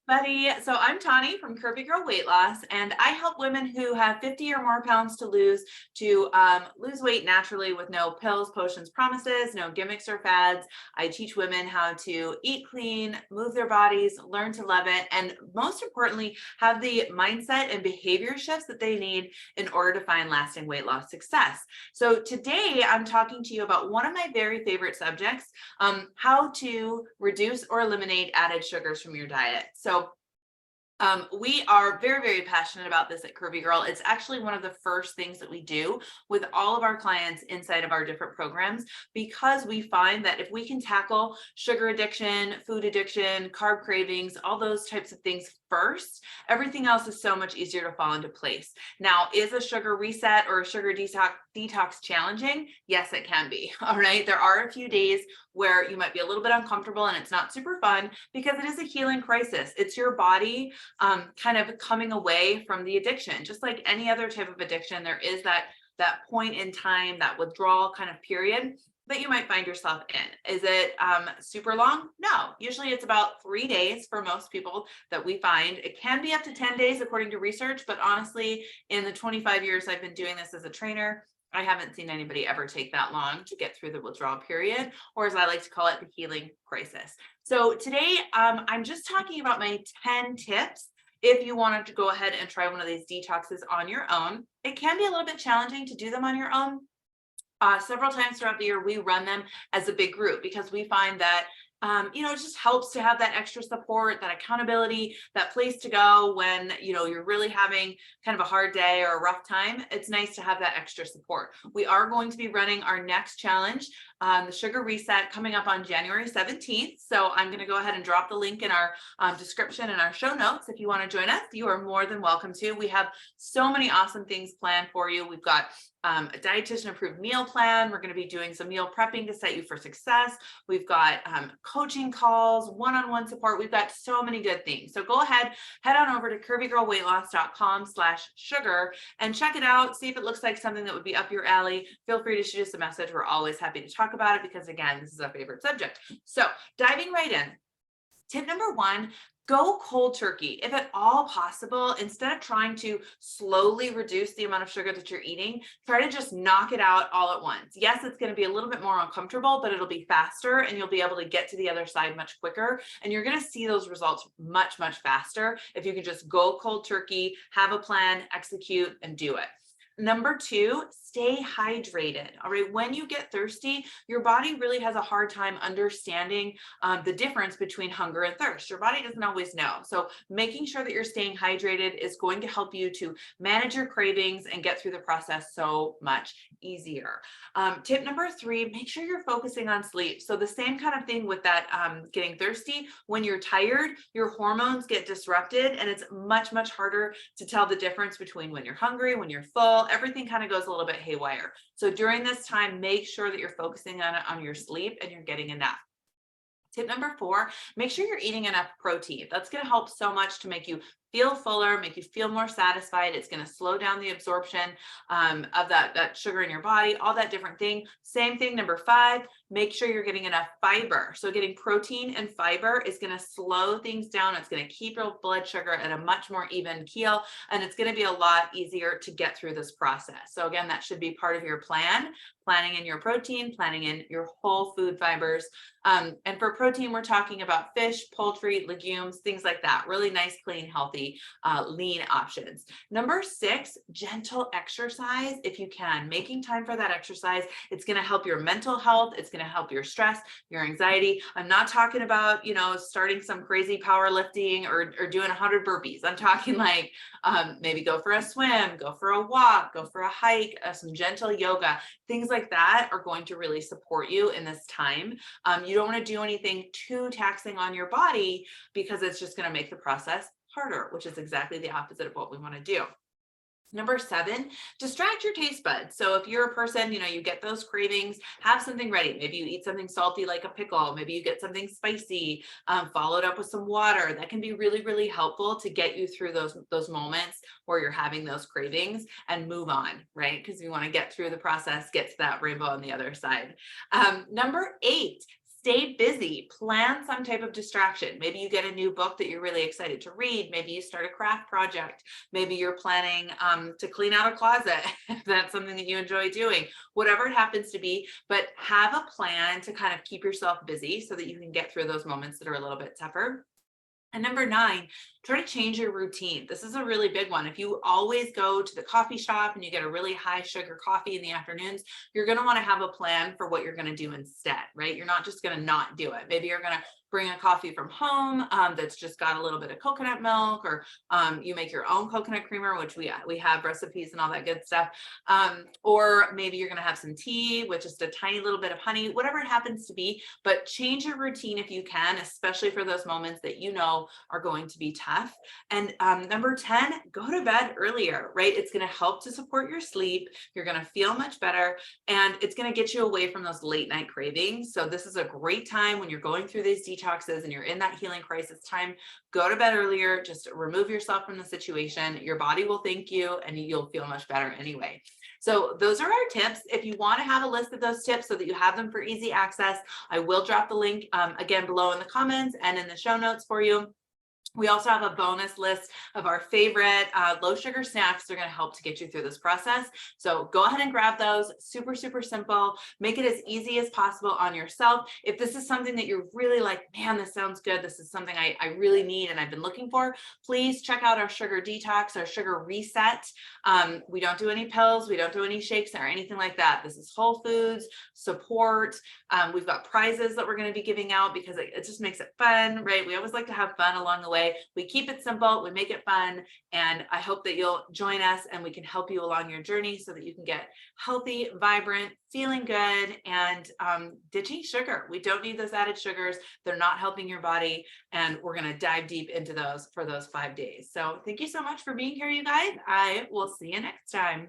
Buddy. So I'm Tani from Curvy Girl Weight Loss, and I help women who have 50 or more pounds to lose weight naturally with no pills, potions, promises, no gimmicks or fads. I teach women how to eat clean, move their bodies, learn to love it, and most importantly, have the mindset and behavior shifts that they need in order to find lasting weight loss success. So today I'm talking to you about one of my very favorite subjects, how to reduce or eliminate added sugars from your diet. We are very, very passionate about this at Curvy Girl. It's actually one of the first things that we do with all of our clients inside of our different programs, because we find that if we can tackle sugar addiction, food addiction, carb cravings, all those types of things first, everything else is so much easier to fall into place. Now, is a sugar reset or a sugar detox challenging? Yes, it can be. All right. There are a few days where you might be a little bit uncomfortable and it's not super fun because it is a healing crisis. It's your body kind of coming away from the addiction. Just like any other type of addiction, there is that point in time, that withdrawal kind of period that you might find yourself in. Is it super long? No. Usually it's about 3 days for most people that we find. It can be up to 10 days according to research, but honestly, in the 25 years I've been doing this as a trainer, I haven't seen anybody ever take that long to get through the withdrawal period, or as I like to call it, the healing crisis. So today, I'm just talking about my 10 tips if you wanted to go ahead and try one of these detoxes on your own. It can be a little bit challenging to do them on your own. Several times throughout the year, we run them as a big group because we find that it just helps to have that extra support, that accountability, that place to go when, you're really having kind of a hard day or a rough time. It's nice to have that extra support. We are going to be running our next challenge, the Sugar Reset, coming up on January 17th. So I'm going to go ahead and drop the link in our description and our show notes. If you want to join us, you are more than welcome to. We have so many awesome things planned for you. We've got a dietitian approved meal plan. We're going to be doing some meal prepping to set you for success. We've got coaching calls, one-on-one support. We've got so many good things. So go ahead, head on over to curvygirlweightloss.com/sugar and check it out. See if it looks like something that would be up your alley. Feel free to shoot us a message. We're always happy to talk about it because, again, this is our favorite subject. So diving right in. Tip number one, go cold turkey. If at all possible, instead of trying to slowly reduce the amount of sugar that you're eating, try to just knock it out all at once. Yes, it's going to be a little bit more uncomfortable, but it'll be faster and you'll be able to get to the other side much quicker. And you're going to see those results much, much faster if you can just go cold turkey, have a plan, execute, and do it. Number two, stay hydrated. All right. When you get thirsty, your body really has a hard time understanding the difference between hunger and thirst. Your body doesn't always know. So making sure that you're staying hydrated is going to help you to manage your cravings and get through the process so much easier. Tip number three, make sure you're focusing on sleep. So the same kind of thing with that getting thirsty. When you're tired, your hormones get disrupted and it's much, much harder to tell the difference between when you're hungry, when you're full. Everything kind of goes a little bit haywire. So during this time, make sure that you're focusing on your sleep and you're getting enough. Tip number four, make sure you're eating enough protein. That's going to help so much to make you feel fuller, make you feel more satisfied. It's going to slow down the absorption of that sugar in your body, all that different thing. Same thing, number five, make sure you're getting enough fiber. So getting protein and fiber is going to slow things down. It's going to keep your blood sugar at a much more even keel, and it's going to be a lot easier to get through this process. So again, that should be part of your plan, planning in your protein, planning in your whole food fibers. And for protein, we're talking about fish, poultry, legumes, things like that. Really nice, clean, healthy, lean options. Number six, gentle exercise if you can. Making time for that exercise. It's going to help your mental health. It's going to help your stress, your anxiety. I'm not talking about, starting some crazy powerlifting or doing 100 burpees. I'm talking like maybe go for a swim, go for a walk, go for a hike, some gentle yoga. Things like that are going to really support you in this time. You don't want to do anything too taxing on your body because it's just going to make the process harder, which is exactly the opposite of what we want to do. Number seven, distract your taste buds. So if you're a person, you get those cravings, have something ready. Maybe you eat something salty like a pickle. Maybe you get something spicy, followed up with some water. That can be really, really helpful to get you through those moments where you're having those cravings and move on, right? Because you want to get through the process, get to that rainbow on the other side. Number eight, Stay busy, plan some type of distraction. Maybe you get a new book that you're really excited to read. Maybe you start a craft project. Maybe you're planning to clean out a closet if that's something that you enjoy doing, whatever it happens to be. But have a plan to kind of keep yourself busy so that you can get through those moments that are a little bit tougher. And number 9, try to change your routine. This is a really big one. If you always go to the coffee shop and you get a really high sugar coffee in the afternoons, you're going to want to have a plan for what you're going to do instead, right? You're not just going to not do it. Maybe you're going to bring a coffee from home that's just got a little bit of coconut milk, or you make your own coconut creamer, which we have recipes and all that good stuff. Or maybe you're going to have some tea with just a tiny little bit of honey, whatever it happens to be. But change your routine if you can, especially for those moments that you know are going to be tough. And number 10, go to bed earlier, right? It's going to help to support your sleep. You're going to feel much better, and it's going to get you away from those late night cravings. So this is a great time when you're going through these detoxes and you're in that healing crisis time. Go to bed earlier, just remove yourself from the situation. Your body will thank you and you'll feel much better anyway. So those are our tips. If you want to have a list of those tips so that you have them for easy access, I will drop the link again below in the comments and in the show notes for you. We also have a bonus list of our favorite low sugar snacks that are going to help to get you through this process. So go ahead and grab those. Super, super simple. Make it as easy as possible on yourself. If this is something that you're really like, man, this sounds good, this is something I really need and I've been looking for, please check out our sugar detox, our sugar reset. We don't do any pills. We don't do any shakes or anything like that. This is whole foods support. We've got prizes that we're going to be giving out because it just makes it fun, right? We always like to have fun along the way. We keep it simple, we make it fun, and I hope that you'll join us and we can help you along your journey so that you can get healthy, vibrant, feeling good, and ditching sugar. We don't need those added sugars. They're not helping your body, and we're going to dive deep into those for those 5 days. So thank you so much for being here, you guys. I will see you next time.